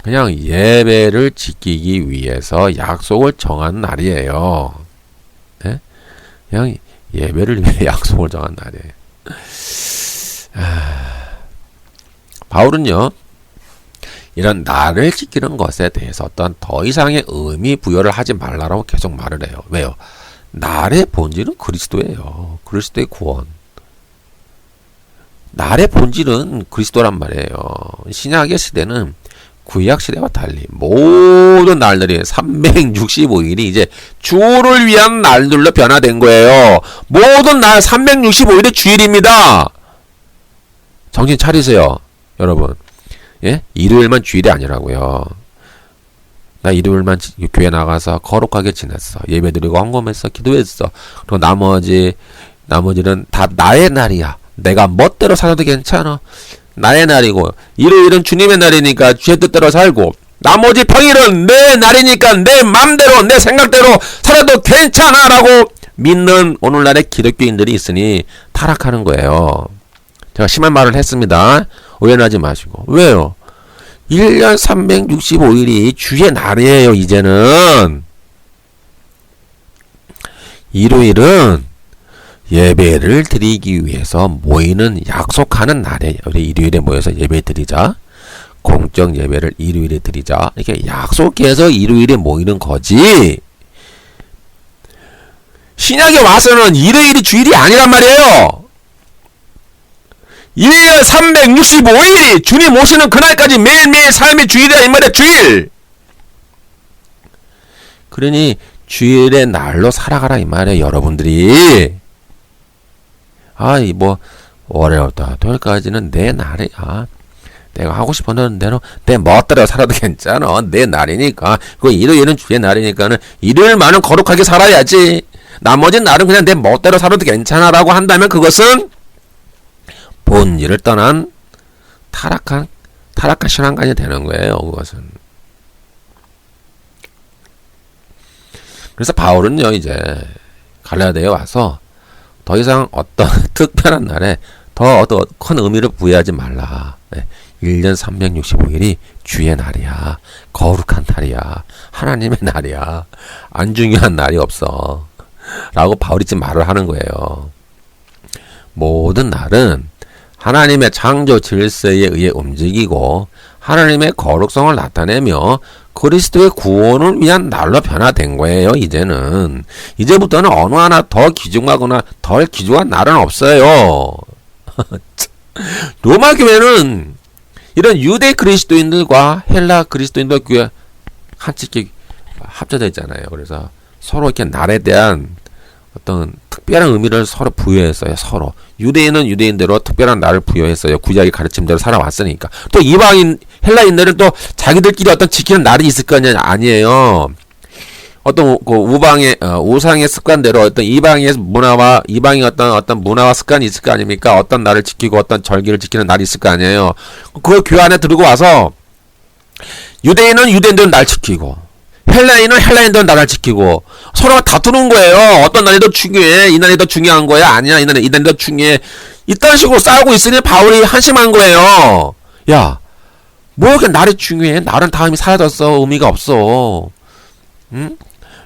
그냥 예배를 지키기 위해서 약속을 정한 날이에요. 네? 그냥 예배를 위해 약속을 정한 날이에요. 바울은요, 이런 날을 지키는 것에 대해서 어떤 더 이상의 의미 부여를 하지 말라고 계속 말을 해요. 왜요? 날의 본질은 그리스도예요. 그리스도의 구원. 날의 본질은 그리스도란 말이에요. 신약의 시대는 구약 시대와 달리 모든 날들이 365일이 이제 주를 위한 날들로 변화된 거예요. 모든 날 365일이 주일입니다. 정신 차리세요, 여러분. 예? 일요일만 주일이 아니라고요. 나 일요일만 교회 나가서 거룩하게 지냈어. 예배드리고 헌금했어. 기도했어. 그리고 나머지는 다 나의 날이야. 내가 멋대로 살아도 괜찮아. 나의 날이고 일요일은 주님의 날이니까 주의 뜻대로 살고 나머지 평일은 내 날이니까 내 맘대로 내 생각대로 살아도 괜찮아 라고 믿는 오늘날의 기독교인들이 있으니 타락하는 거예요. 제가 심한 말을 했습니다. 오해하지 마시고. 왜요? 1년 365일이 주의 날이에요. 이제는 일요일은 예배를 드리기 위해서 모이는 약속하는 날에 우리 일요일에 모여서 예배 드리자. 공적 예배를 일요일에 드리자. 이렇게 약속해서 일요일에 모이는 거지. 신약에 와서는 일요일이 주일이 아니란 말이에요. 1년 365일이 주님 오시는 그날까지 매일매일 삶의 주일이야. 이 말이야. 주일. 그러니 주일의 날로 살아가라 이 말이에요. 여러분들이. 뭐 월요일부터 토요일까지는 내 날이야. 내가 하고 싶은 대로 내 멋대로 살아도 괜찮아. 내 날이니까. 그 일요일은 주의 날이니까는 일요일만은 거룩하게 살아야지. 나머지 날은 그냥 내 멋대로 살아도 괜찮아라고 한다면 그것은 본질을 떠난 타락한 신앙관이 되는 거예요. 그것은. 그래서 바울은요 이제 갈라디아에 와서 더 이상 어떤 특별한 날에 더 큰 의미를 부여하지 말라. 네. 1년 365일이 주의 날이야. 거룩한 날이야. 하나님의 날이야. 안 중요한 날이 없어. 라고 바울이 지금 말을 하는 거예요. 모든 날은 하나님의 창조 질서에 의해 움직이고 하나님의 거룩성을 나타내며 그리스도의 구원을 위한 날로 변화된 거예요. 이제부터는 어느 하나 더 귀중하거나 덜 귀중한 날은 없어요. 로마 교회는 이런 유대 그리스도인들과 헬라 그리스도인들 교회 한치기 합쳐져 있잖아요. 그래서 서로 이렇게 날에 대한 어떤 특별한 의미를 서로 부여했어요. 서로 유대인은 유대인대로 특별한 날을 부여했어요. 구약의 가르침대로 살아왔으니까. 또 이방인 헬라인들은 또 자기들끼리 어떤 지키는 날이 있을 거 아니에요. 어떤 그 우상의 습관대로 어떤 이방의 문화와 이방의 어떤 문화와 습관이 있을 거 아닙니까? 어떤 날을 지키고 어떤 절기를 지키는 날이 있을 거 아니에요. 그걸 교회 안에 들고 와서 유대인은 유대인들은 날 지키고 헬라인은 헬라인들은 나를 지키고 서로가 다투는 거예요. 어떤 날이 더 중요해? 이 날이 더 중요한 거야? 아니야. 이 날이 더 중요해. 이딴 식으로 싸우고 있으니 바울이 한심한 거예요. 야, 뭐 이렇게 날이 중요해? 날은 다음이 사라졌어. 의미가 없어. 응?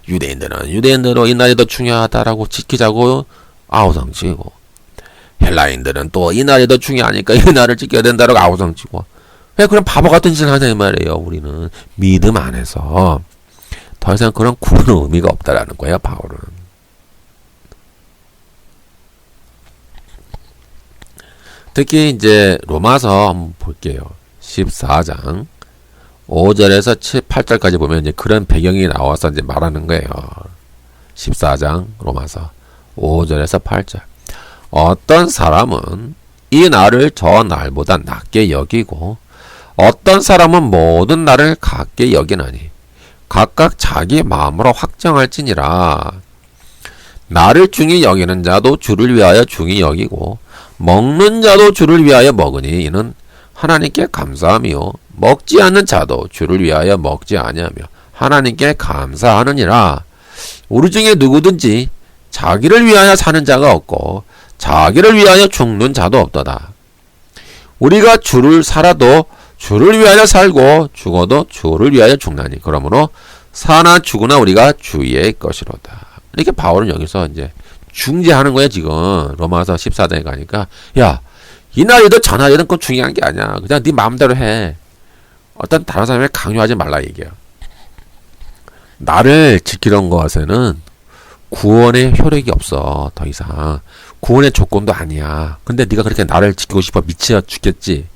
유대인들은 유대인대로 이 날이 더 중요하다라고 지키자고 아우성치고 헬라인들은 또 이 날이 더 중요하니까 이 날을 지켜야 된다라고 아우성치고 왜 그런 바보 같은 짓을 하냐 이 말이에요. 우리는 믿음 안에서 더 이상 그런 구분의 의미가 없다라는 거예요. 바울은. 특히 이제 로마서 한번 볼게요. 14장 5절에서 8절까지 보면 이제 그런 배경이 나와서 이제 말하는 거예요. 14장 로마서 5절에서 8절. 어떤 사람은 이 날을 저 날보다 낮게 여기고 어떤 사람은 모든 날을 같게 여기나니 각각 자기 마음으로 확정할지니라. 나를 중히 여기는 자도 주를 위하여 중히 여기고 먹는 자도 주를 위하여 먹으니 이는 하나님께 감사하며 먹지 않는 자도 주를 위하여 먹지 아니하며 하나님께 감사하느니라. 우리 중에 누구든지 자기를 위하여 사는 자가 없고 자기를 위하여 죽는 자도 없도다. 우리가 주를 살아도 주를 위하여 살고 죽어도 주를 위하여 죽나니 그러므로 사나 죽으나 우리가 주의 것이로다. 이렇게 바울은 여기서 이제 중재하는 거야 지금. 로마서 14장에 가니까 야, 이 날이든 저 날이든 그건 중요한 게 아니야. 그냥 네 마음대로 해. 어떤 다른 사람에게 강요하지 말라 얘기야. 나를 지키는 것에는 구원의 효력이 없어. 더 이상 구원의 조건도 아니야. 근데 네가 그렇게 나를 지키고 싶어 미쳐 죽겠지.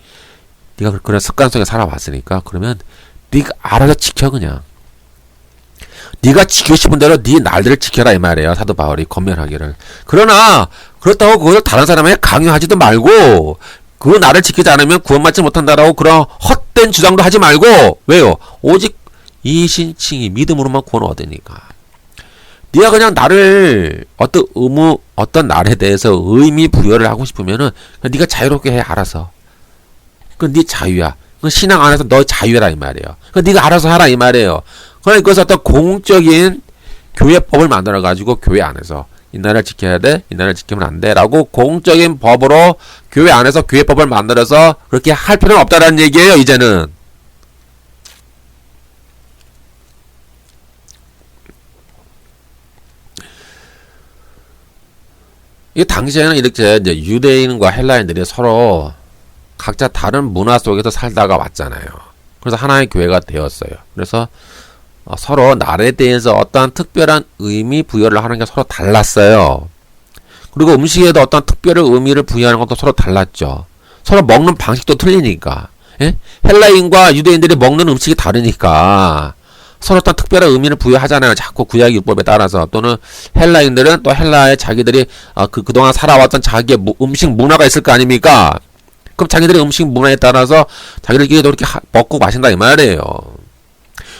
네가 그런 습관 속에 살아왔으니까 그러면 네가 알아서 지켜 그냥. 네가 지키고 싶은 대로 네 날들을 지켜라 이 말이에요. 사도 바울이 권면하기를. 그러나 그렇다고 그것을 다른 사람에게 강요하지도 말고 그 날을 지키지 않으면 구원받지 못한다라고 그런 헛된 주장도 하지 말고. 왜요? 오직 이신칭이 믿음으로만 구원을 얻으니까. 네가 그냥 나를 어떤 날에 대해서 의미 부여를 하고 싶으면은 네가 자유롭게 해. 알아서. 그건 네 자유야. 그 신앙 안에서 너 자유라 이 말이에요. 그 네가 알아서 하라 이 말이에요. 그러니까 그래서 어떤 공적인 교회법을 만들어 가지고 교회 안에서 이 나라를 지켜야 돼, 이 나라를 지키면 안 돼라고 공적인 법으로 교회 안에서 교회법을 만들어서 그렇게 할 필요는 없다라는 얘기예요. 이제는. 이 당시에는 이렇게 이제 유대인과 헬라인들이 서로 각자 다른 문화 속에서 살다가 왔잖아요. 그래서 하나의 교회가 되었어요. 그래서 서로 날에 대해서 어떠한 특별한 의미 부여를 하는 게 서로 달랐어요. 그리고 음식에도 어떤 특별한 의미를 부여하는 것도 서로 달랐죠. 서로 먹는 방식도 틀리니까. 예? 헬라인과 유대인들이 먹는 음식이 다르니까 서로 어떤 특별한 의미를 부여하잖아요. 자꾸 구약 율법에 따라서. 또는 헬라인들은 또 헬라의 자기들이 그동안 살아왔던 자기의 음식 문화가 있을 거 아닙니까? 그럼 자기들의 음식 문화에 따라서 자기들끼리도 이렇게 먹고 마신다 이 말이에요.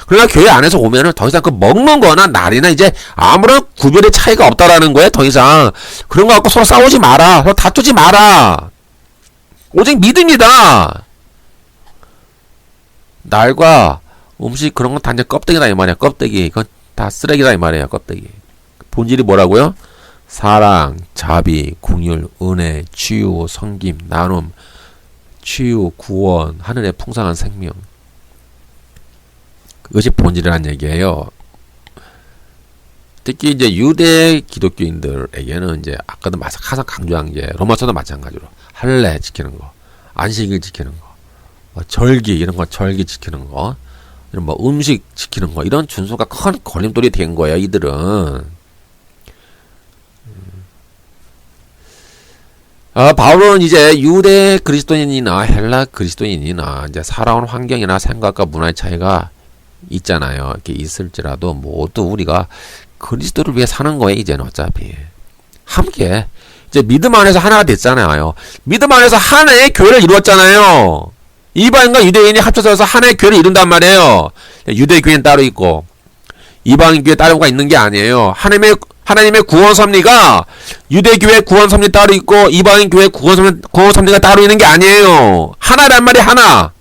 그러나 교회 안에서 오면은 더 이상 그 먹는 거나 날이나 이제 아무런 구별의 차이가 없다라는 거예요. 더 이상 그런 거 갖고 서로 싸우지 마라. 서로 다투지 마라. 오직 믿음이다. 날과 음식 그런 건 단지 껍데기다 이 말이야. 껍데기. 그건 다 쓰레기다 이 말이에요. 껍데기. 본질이 뭐라고요? 사랑, 자비, 긍휼, 은혜, 치유, 섬김, 나눔, 치유, 구원, 하늘의 풍성한 생명. 그것이 본질이라는 얘기예요. 특히 이제 유대 기독교인들에게는 이제 아까도 항상 강조한 게 로마서도 마찬가지로 할례 지키는 거, 안식일 지키는 거, 절기 이런 거 절기 지키는 거, 이런 뭐 음식 지키는 거 이런 준수가 큰 걸림돌이 된 거예요. 이들은. 바울은 이제 유대 그리스도인이나 헬라 그리스도인이나 이제 살아온 환경이나 생각과 문화의 차이가 있잖아요. 이렇게 있을지라도 모두 우리가 그리스도를 위해 사는 거예요. 이제는 어차피 함께 이제 믿음 안에서 하나가 됐잖아요. 믿음 안에서 하나의 교회를 이루었잖아요. 이방인과 유대인이 합쳐서 하나의 교회를 이룬단 말이에요. 유대 교회는 따로 있고 이방인 교회 따로가 있는 게 아니에요. 하나님의 구원 섭리가 유대 교회 구원 섭리 따로 있고 이방인 교회 구원 섭리가 따로 있는 게 아니에요. 하나란 말이 하나.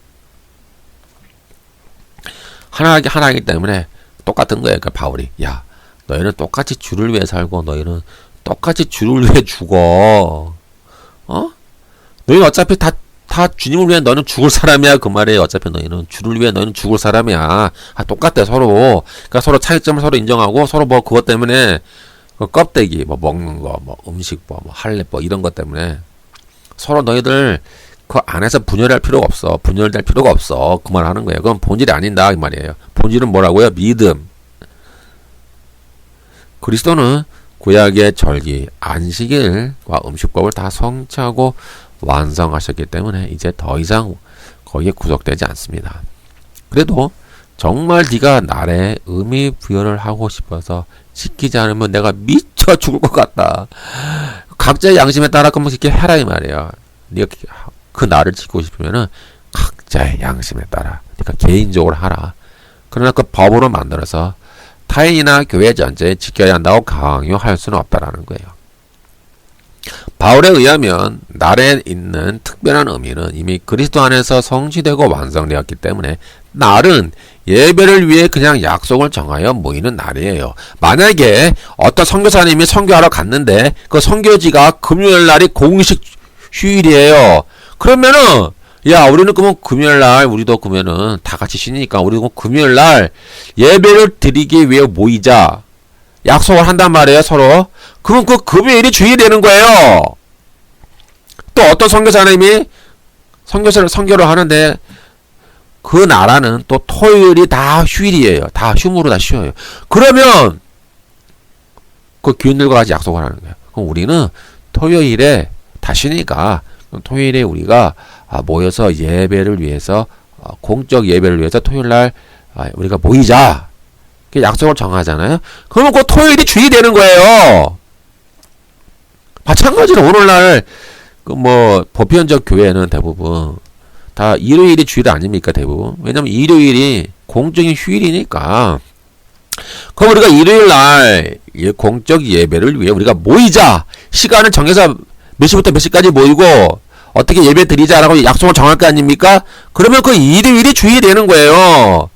하나이기 때문에 똑같은 거예요. 그러니까 바울이 야 너희는 똑같이 주를 위해 살고 너희는 똑같이 주를 위해 죽어. 너희는 어차피 다 주님을 위해 너는 죽을 사람이야 그 말이에요. 어차피 너희는 주를 위해 너희는 죽을 사람이야. 똑같아 서로. 그러니까 서로 차이점을 서로 인정하고 서로 뭐 그것 때문에 그 껍데기 뭐 먹는 거 뭐 음식 뭐 할례법 이런 것 때문에 서로 너희들 그 안에서 분열할 필요가 없어. 분열될 필요가 없어. 그 말 하는 거예요. 그건 본질이 아닌다 이 말이에요. 본질은 뭐라고요? 믿음. 그리스도는 구약의 절기, 안식일과 음식법을 다 성취하고 완성하셨기 때문에 이제 더 이상 거기에 구속되지 않습니다. 그래도 정말 네가 날에 의미 부여를 하고 싶어서 지키지 않으면 내가 미쳐 죽을 것 같다. 각자의 양심에 따라 이렇게 해라 이 말이에요. 네가 그 날을 지키고 싶으면은 각자의 양심에 따라 네가 개인적으로 하라. 그러나 그 법으로 만들어서 타인이나 교회 전체에 지켜야 한다고 강요할 수는 없다라는 거예요. 바울에 의하면 날에 있는 특별한 의미는 이미 그리스도 안에서 성취되고 완성되었기 때문에 날은 예배를 위해 그냥 약속을 정하여 모이는 날이에요. 만약에 어떤 선교사님이 선교하러 갔는데 그 선교지가 금요일 날이 공식 휴일이에요. 그러면은 야, 우리는 그러면 금요일 날 우리도 그러면은 다 같이 쉬니까 우리도 금요일 날 예배를 드리기 위해 모이자. 약속을 한단 말이에요, 서로. 그럼 그 금요일이 주일이 되는 거예요. 또 어떤 선교사님이 선교를 하는데 그 나라는 또 토요일이 다 휴일이에요. 다 휴무로 다 쉬어요. 그러면 그 교인들과 같이 약속을 하는 거예요. 그럼 우리는 토요일에 다 쉬니까 토요일에 우리가 모여서 예배를 위해서 공적 예배를 위해서 토요일 날 우리가 모이자. 약속을 정하잖아요. 그러면 그 토요일이 주일이 되는 거예요. 마찬가지로 오늘날 그 뭐 보편적 교회는 대부분 다 일요일이 주일 아닙니까 대부분. 왜냐면 일요일이 공적인 휴일이니까. 그럼 우리가 일요일 날 공적 예배를 위해 우리가 모이자. 시간을 정해서 몇 시부터 몇 시까지 모이고 어떻게 예배 드리자라고 약속을 정할 거 아닙니까? 그러면 그 일요일이 주일이 되는 거예요.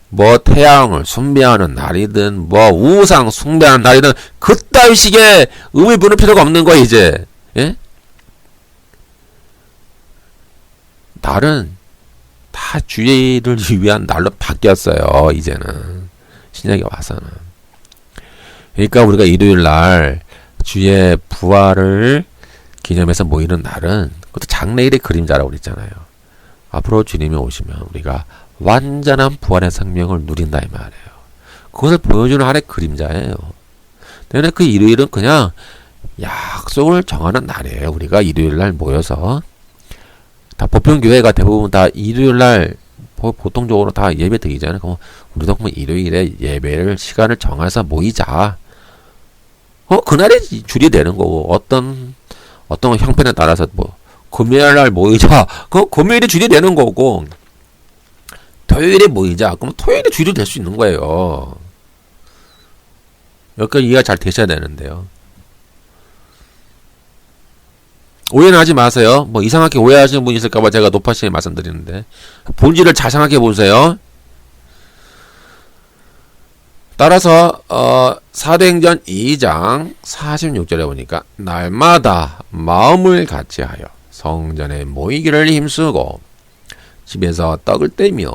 뭐 태양을 숭배하는 날이든 뭐 우상 숭배하는 날이든 그따위 식의 의미 부를 필요가 없는 거예요 이제. 예? 날은 다 주일을 위한 날로 바뀌었어요 이제는 신약에 와서는. 그러니까 우리가 일요일 날 주의 부활을 기념해서 모이는 날은 그것도 장래일의 그림자라고 그랬잖아요. 앞으로 주님이 오시면 우리가 완전한 부활의 생명을 누린다 이 말이에요. 그것을 보여주는 하나의 그림자예요. 때문에 그 일요일은 그냥 약속을 정하는 날이에요. 우리가 일요일 날 모여서 다 보편교회가 대부분 다 일요일 날 보통적으로 다 예배 드리잖아요. 그럼 우리도 그러면 일요일에 예배를 시간을 정해서 모이자. 그날이 줄이 되는 거고 어떤 형편에 따라서 뭐 금요일 날 모이자. 그 금요일이 줄이 되는 거고 토요일에 모이자. 그럼 토요일이 줄이 될 수 있는 거예요. 여기까지 이해가 잘 되셔야 되는데요. 오해는 하지 마세요. 뭐 이상하게 오해하시는 분이 있을까봐 제가 높아시게 말씀드리는데 본질을 잘 생각해 보세요. 따라서 사도행전 2장 46절에 보니까 날마다 마음을 같이하여 성전에 모이기를 힘쓰고 집에서 떡을 떼며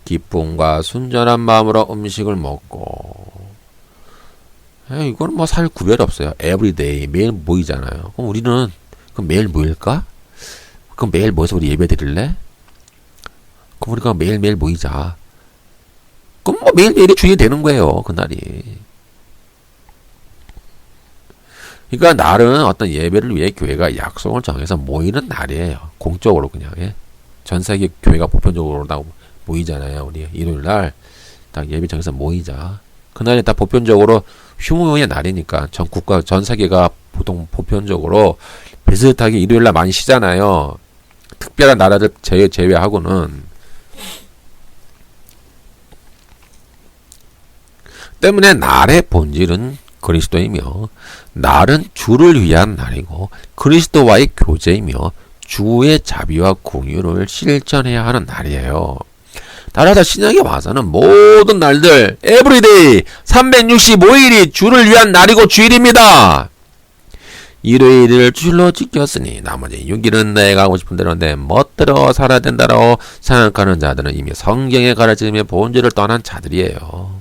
기쁨과 순전한 마음으로 음식을 먹고. 이거는 뭐 사실 구별 없어요. 에브리데이 매일 모이잖아요. 그럼 우리는 그럼 매일 모일까? 그럼 매일 모여서 우리 예배 드릴래? 그럼 우리가 매일매일 모이자. 그럼 뭐 매일매일이 주일이 되는 거예요. 그날이. 그러니까 날은 어떤 예배를 위해 교회가 약속을 정해서 모이는 날이에요. 공적으로 그냥. 예? 전 세계 교회가 보편적으로 다 모이잖아요. 우리 일요일 날 딱 예배 정해서 모이자. 그날이 다 보편적으로 휴무의 날이니까 전 국가 전 세계가 보편적으로 비슷하게 일요일 날 많이 쉬잖아요. 특별한 나라들 제외하고는. 때문에 날의 본질은 그리스도이며 날은 주를 위한 날이고 그리스도와의 교제이며 주의 자비와 공유를 실천해야 하는 날이에요. 따라서 신약에 와서는 모든 날들 에브리데이 365일이 주를 위한 날이고 주일입니다. 일요일을 주일로 지켰으니 나머지 6일은 내가 하고 싶은 대로 내 멋대로 살아야 된다라고 생각하는 자들은 이미 성경의 가르침의 본질을 떠난 자들이에요.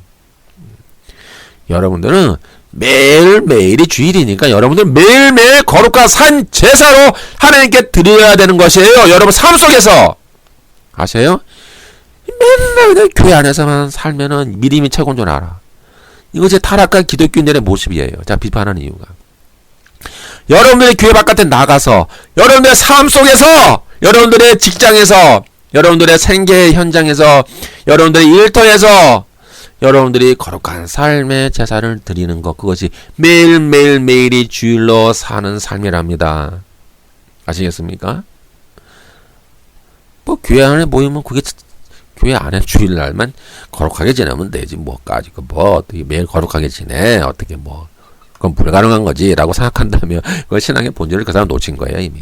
여러분들은 매일매일이 주일이니까 여러분들은 매일매일 거룩한 산 제사로 하나님께 드려야 되는 것이에요. 여러분 삶 속에서. 아세요? 맨날 교회 안에서만 살면은 믿음이 최고인 줄 알아. 이거 제 타락한 기독교인들의 모습이에요. 자, 비판하는 이유가. 여러분들의 교회 바깥에 나가서, 여러분들의 삶 속에서, 여러분들의 직장에서, 여러분들의 생계 현장에서, 여러분들의 일터에서 여러분들이 거룩한 삶의 제사를 드리는 것, 그것이 매일매일매일이 주일로 사는 삶이랍니다. 아시겠습니까? 뭐 교회 안에 모이면 그게 교회 안에 주일날만 거룩하게 지내면 되지 뭐까지 뭐 어떻게 매일 거룩하게 지내 어떻게 뭐 그건 불가능한 거지라고 생각한다면 그 신앙의 본질을 그 사람 놓친 거예요 이미.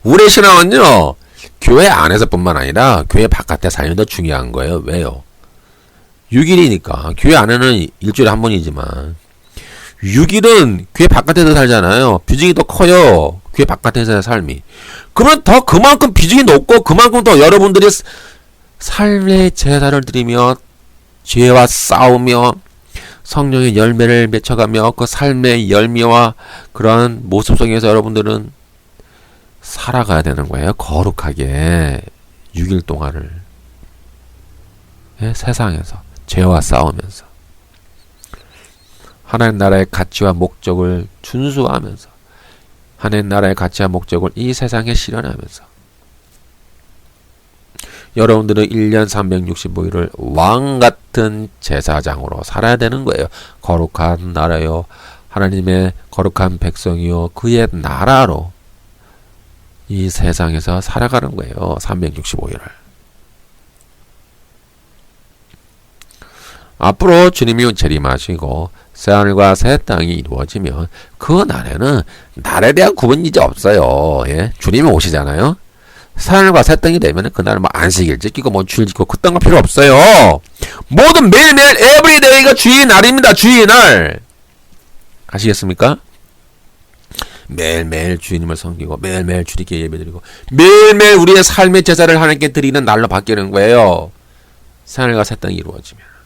우리의 신앙은요 교회 안에서뿐만 아니라 교회 바깥의 삶이 더 중요한 거예요. 왜요? 6일이니까 교회 안에는 일주일에 한 번이지만 6일은 교회 바깥에서 살잖아요. 비중이 더 커요. 교회 바깥에서의 삶이. 그러면 더 그만큼 비중이 높고 그만큼 더 여러분들이 삶의 제사를 드리며 죄와 싸우며 성령의 열매를 맺혀가며 그 삶의 열매와 그러한 모습 속에서 여러분들은 살아가야 되는 거예요. 거룩하게 6일 동안을 세상에서 죄와 싸우면서 하나님 나라의 가치와 목적을 준수하면서 하나님 나라의 가치와 목적을 이 세상에 실현하면서 여러분들은 1년 365일을 왕같은 제사장으로 살아야 되는 거예요. 거룩한 나라요. 하나님의 거룩한 백성이요. 그의 나라로 이 세상에서 살아가는 거예요. 365일을. 앞으로 주님이 재림하시고 새하늘과 새 땅이 이루어지면 그 날에는 날에 대한 구분이 이제 없어요. 예? 주님이 오시잖아요. 새하늘과 새 땅이 되면 그날은 뭐 안식일 지키고 뭐 주일 지키고 그딴 거 필요 없어요. 모든 매일매일 에브리데이가 주의 날입니다. 주의 날. 아시겠습니까? 매일매일 주님을 섬기고 매일매일 주님께 예배드리고 매일매일 우리의 삶의 제사를 하나님께 드리는 날로 바뀌는 거예요. 새하늘과 새 땅이 이루어지면.